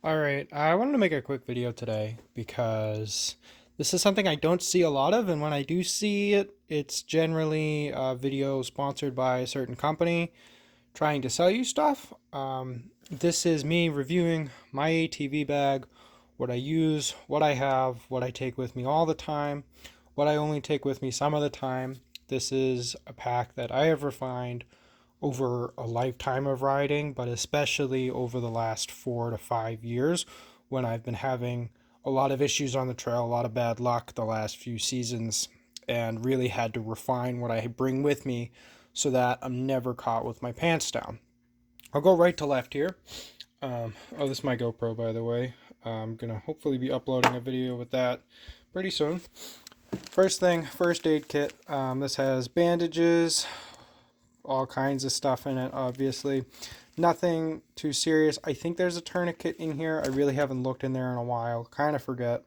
Alright, I wanted to make a quick video today because this is something I don't see a lot of, and when I do see it, it's generally a video sponsored by a certain company trying to sell you stuff. This is me reviewing my ATV bag, what I use, what I have, what I take with me all the time, what I only take with me some of the time. This is a pack that I have refined over a lifetime of riding, but especially over the last 4 to 5 years when I've been having a lot of issues on the trail, a lot of bad luck the last few seasons, and really had to refine what I bring with me so that I'm never caught with my pants down. I'll go right to left here. Oh, this is my GoPro, by the way. I'm going to hopefully be uploading a video with that pretty soon. First thing, first aid kit. This has bandages, all kinds of stuff in it, obviously. Nothing too serious. I think there's a tourniquet in here. I really haven't looked in there in a while. Kind of forget.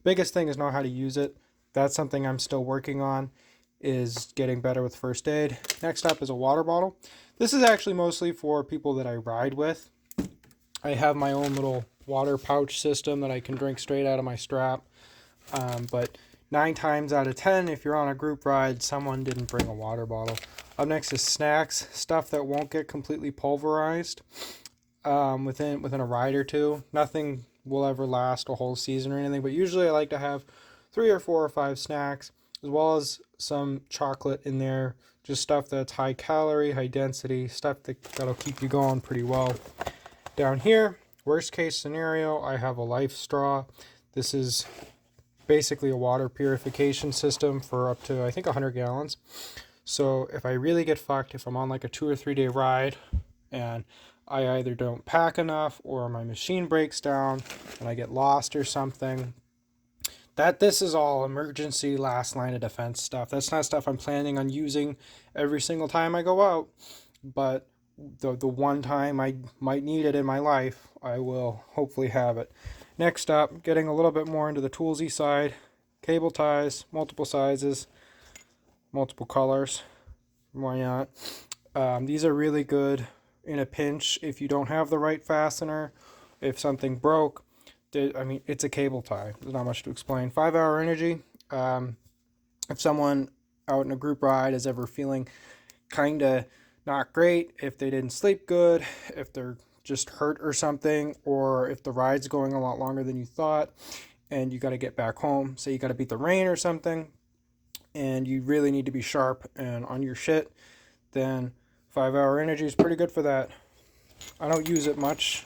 Biggest thing is know how to use it. That's something I'm still working on, is getting better with first aid. Next up is a water bottle. This is actually mostly for people that I ride with. I have my own little water pouch system that I can drink straight out of my strap. But 9 times out of 10, if you're on a group ride, someone didn't bring a water bottle. Up next is snacks, stuff that won't get completely pulverized within a ride or two. Nothing will ever last a whole season or anything, but usually I like to have 3 or 4 or 5 snacks, as well as some chocolate in there. Just stuff that's high calorie, high density, stuff that'll keep you going pretty well. Down here, worst case scenario, I have a life straw. This is basically a water purification system for up to, I think, 100 gallons. So if I really get fucked, if I'm on like a 2 or 3 day ride and I either don't pack enough or my machine breaks down and I get lost or something, this is all emergency last line of defense stuff. That's not stuff I'm planning on using every single time I go out, but the one time I might need it in my life, I will hopefully have it. Next up, getting a little bit more into the toolsy side, cable ties, multiple sizes, multiple colors, why not? These are really good in a pinch if you don't have the right fastener, if something broke. I mean, it's a cable tie. There's not much to explain. 5-hour energy. If someone out in a group ride is ever feeling kind of not great, if they didn't sleep good, if they're just hurt or something, or if the ride's going a lot longer than you thought and you got to get back home, say you got to beat the rain or something, and you really need to be sharp and on your shit, then 5-hour energy is pretty good for that. I don't use it much.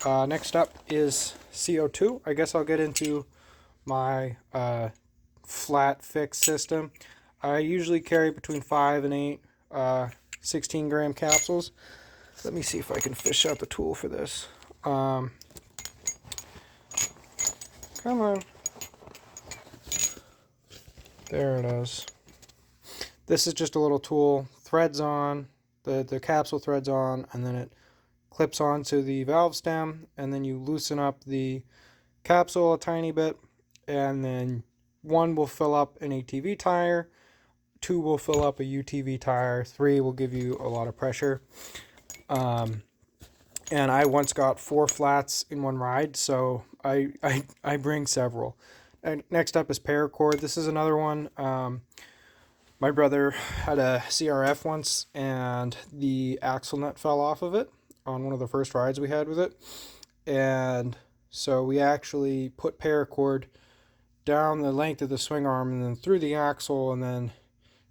Next up is CO2. I guess I'll get into my flat fix system. I usually carry between 5 and 8 16 gram capsules. Let me see if I can fish out the tool for this. Come on. There it is. This is just a little tool, threads on, the capsule threads on, and then it clips onto the valve stem, and then you loosen up the capsule a tiny bit, and then 1 will fill up an ATV tire, 2 will fill up a UTV tire, 3 will give you a lot of pressure. And I once got 4 flats in one ride, so I bring several. And next up is paracord. This is another one. My brother had a CRF once, and the axle nut fell off of it on one of the first rides we had with it. And so we actually put paracord down the length of the swing arm and then through the axle, and then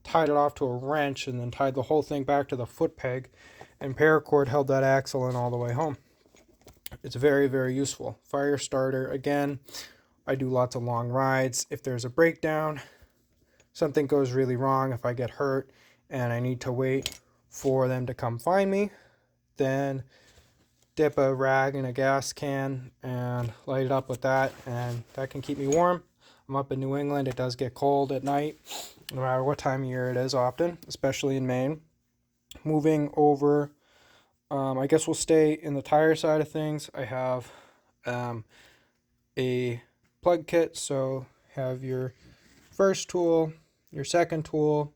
tied it off to a wrench, and then tied the whole thing back to the foot peg, and paracord held that axle in all the way home. It's very, very useful. Fire starter, again, I do lots of long rides. If there's a breakdown, something goes really wrong, if I get hurt and I need to wait for them to come find me, then dip a rag in a gas can and light it up with that, and that can keep me warm. I'm up in New England. It does get cold at night, no matter what time of year it is, often, especially in Maine. Moving over, I guess we'll stay in the tire side of things. I have a plug kit, so have your first tool, your second tool.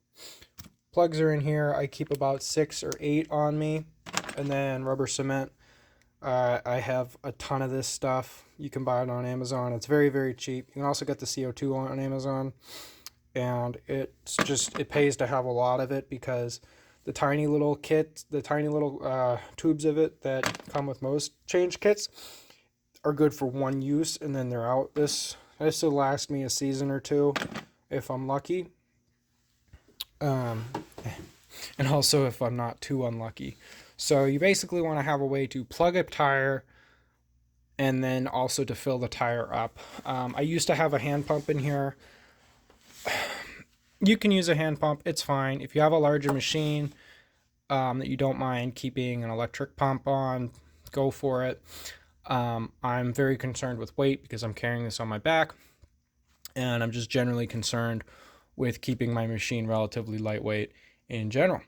Plugs are in here. I keep about 6 or 8 on me, and then rubber cement. I have a ton of this stuff. You can buy it on Amazon. It's very, very cheap. You can also get the CO2 on Amazon. And it pays to have a lot of it because the tiny little kits, the tiny little tubes of it that come with most change kits are good for one use and then they're out. This will last me a season or two if I'm lucky. Um, and also if I'm not too unlucky. So you basically want to have a way to plug a tire and then also to fill the tire up. I used to have a hand pump in here. You can use a hand pump, it's fine. If you have a larger machine that you don't mind keeping an electric pump on, go for it. I'm very concerned with weight because I'm carrying this on my back, and I'm just generally concerned with keeping my machine relatively lightweight in general.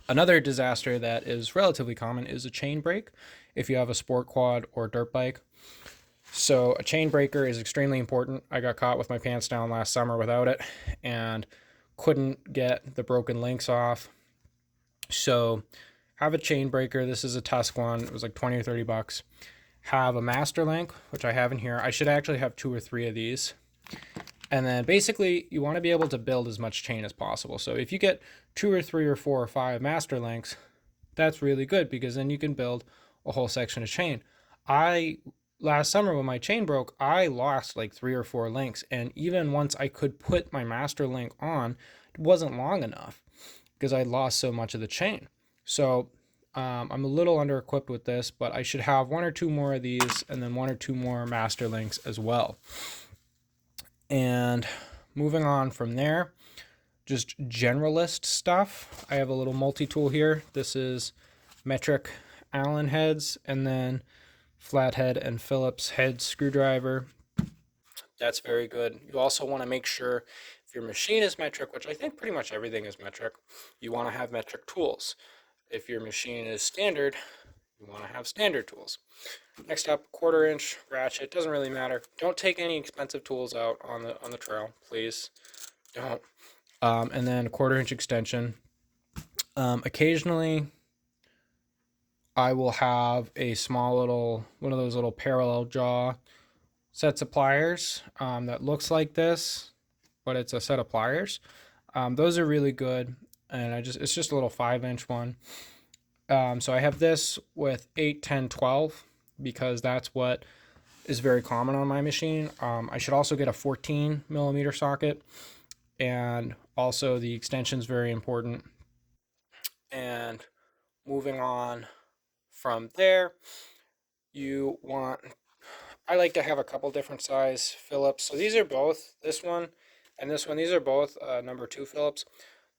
Another disaster that is relatively common is a chain break if you have a sport quad or dirt bike. So a chain breaker is extremely important. I got caught with my pants down last summer without it and couldn't get the broken links off. So have a chain breaker. This is a Tusk one. It was like 20 or 30 bucks. Have a master link, which I have in here. I should actually have 2 or 3 of these. And then basically you want to be able to build as much chain as possible. So if you get 2 or 3 or 4 or 5 master links, that's really good because then you can build a whole section of chain. Last summer when my chain broke, I lost like 3 or 4 links. And even once I could put my master link on, it wasn't long enough because I lost so much of the chain. So I'm a little under equipped with this, but I should have 1 or 2 more of these and then 1 or 2 more master links as well. And moving on from there, just generalist stuff. I have a little multi-tool here. This is metric Allen heads and then flathead and Phillips head screwdriver. That's very good. You also want to make sure if your machine is metric, which I think pretty much everything is metric, you want to have metric tools. If your machine is standard, you want to have standard tools. Next up, 1/4 inch ratchet. Doesn't really matter. Don't take any expensive tools out on the trail, please. Don't. And then a 1/4 inch extension. Occasionally, I will have a small little one of those little parallel jaw sets of pliers that looks like this, but it's a set of pliers. Those are really good, and it's just a little 5-inch one. So I have this with 8, 10, 12 because that's what is very common on my machine. I should also get a 14 millimeter socket, and also the extension is very important. And moving on from there, I like to have a couple different size Phillips. So these are both, this one and this one, these are both number 2 Phillips.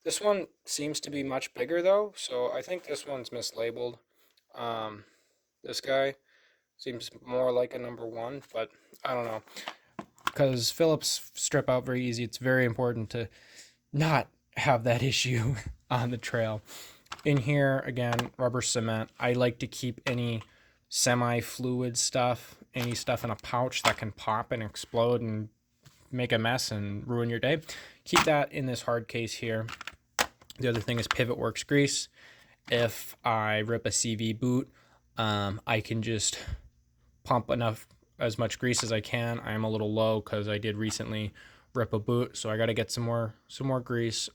This one seems to be much bigger though, so I think this one's mislabeled. This guy seems more like a number 1, but I don't know. Because Phillips strip out very easy, it's very important to not have that issue on the trail. In here, again, rubber cement. I like to keep any semi-fluid stuff, any stuff in a pouch that can pop and explode and make a mess and ruin your day. Keep that in this hard case here. The other thing is Pivot Works grease. If I rip a CV boot, I can just pump as much grease as I can. I am a little low because I did recently rip a boot, so I got to get some more grease.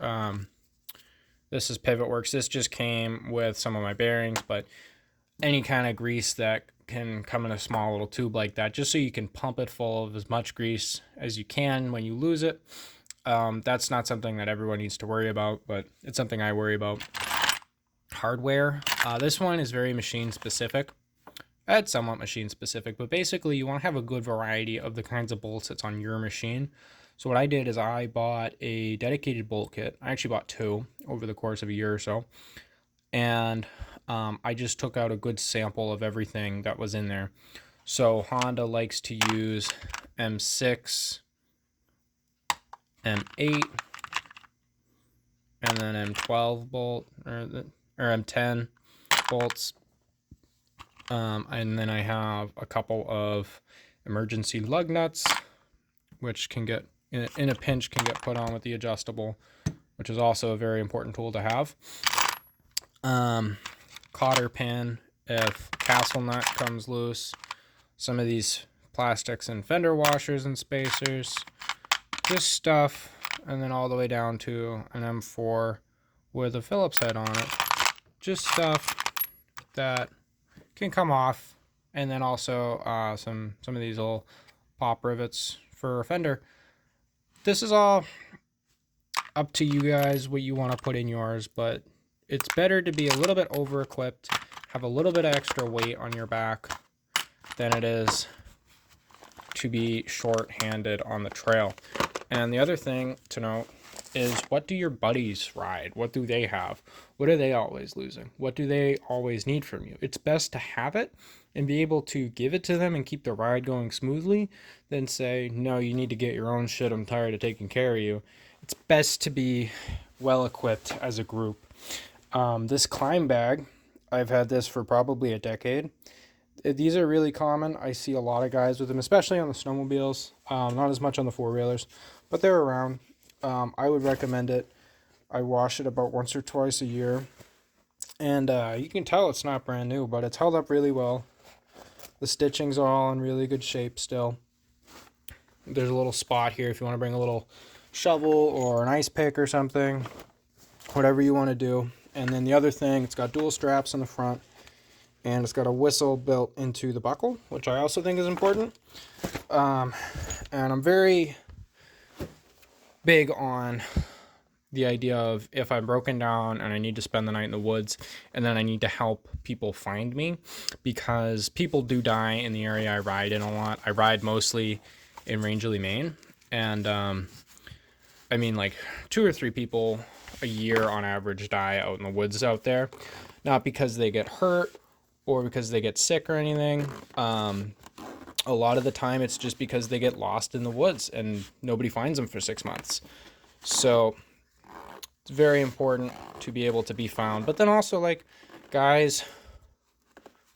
This is Pivot Works. This just came with some of my bearings, but any kind of grease that can come in a small little tube like that, just so you can pump it full of as much grease as you can when you lose it. That's not something that everyone needs to worry about, but it's something I worry about. Hardware. This one is very machine specific. It's somewhat machine specific, but basically you want to have a good variety of the kinds of bolts that's on your machine. So what I did is I bought a dedicated bolt kit. I actually bought 2 over the course of a year or so. And I just took out a good sample of everything that was in there. So Honda likes to use M6, M8, and then M12 bolt, or M10 bolts. And then I have a couple of emergency lug nuts, which can get, in a pinch, can get put on with the adjustable, which is also a very important tool to have. Cotter pin if castle nut comes loose, some of these plastics and fender washers and spacers, just stuff, and then all the way down to an M4 with a Phillips head on it. Just stuff that can come off, and then also some of these little pop rivets for a fender. This is all up to you guys what you want to put in yours, but it's better to be a little bit over equipped, have a little bit of extra weight on your back than it is to be short-handed on the trail. And the other thing to note is, what do your buddies ride? What do they have? What are they always losing? What do they always need from you? It's best to have it and be able to give it to them and keep the ride going smoothly than say, no, you need to get your own shit, I'm tired of taking care of you. It's best to be well equipped as a group. This climb bag, I've had this for probably a decade. These are really common. I see a lot of guys with them, especially on the snowmobiles. Not as much on the four-wheelers, but they're around. I would recommend it. I wash it about once or twice a year. And you can tell it's not brand new, but it's held up really well. The stitching's all in really good shape still. There's a little spot here if you want to bring a little shovel or an ice pick or something. Whatever you want to do. And then the other thing, it's got dual straps in the front. And it's got a whistle built into the buckle, which I also think is important. And I'm very big on the idea of, if I'm broken down and I need to spend the night in the woods, and then I need to help people find me, because people do die in the area I ride in a lot. I ride mostly in Rangeley, Maine. And I mean, like 2 or 3 people a year on average die out in the woods out there. Not because they get hurt or because they get sick or anything. A lot of the time it's just because they get lost in the woods and nobody finds them for 6 months. So it's very important to be able to be found. But then also, like, guys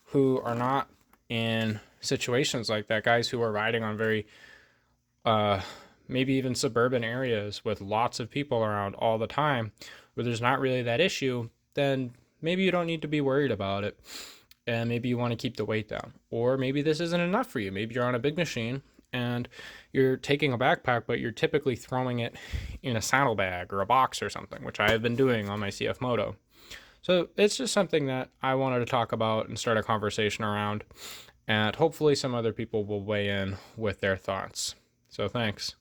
who are not in situations like that, guys who are riding on very maybe even suburban areas with lots of people around all the time, where there's not really that issue, then maybe you don't need to be worried about it. And maybe you want to keep the weight down. Or maybe this isn't enough for you. Maybe you're on a big machine and you're taking a backpack, but you're typically throwing it in a saddlebag or a box or something, which I have been doing on my CF Moto. So it's just something that I wanted to talk about and start a conversation around. And hopefully some other people will weigh in with their thoughts. So thanks.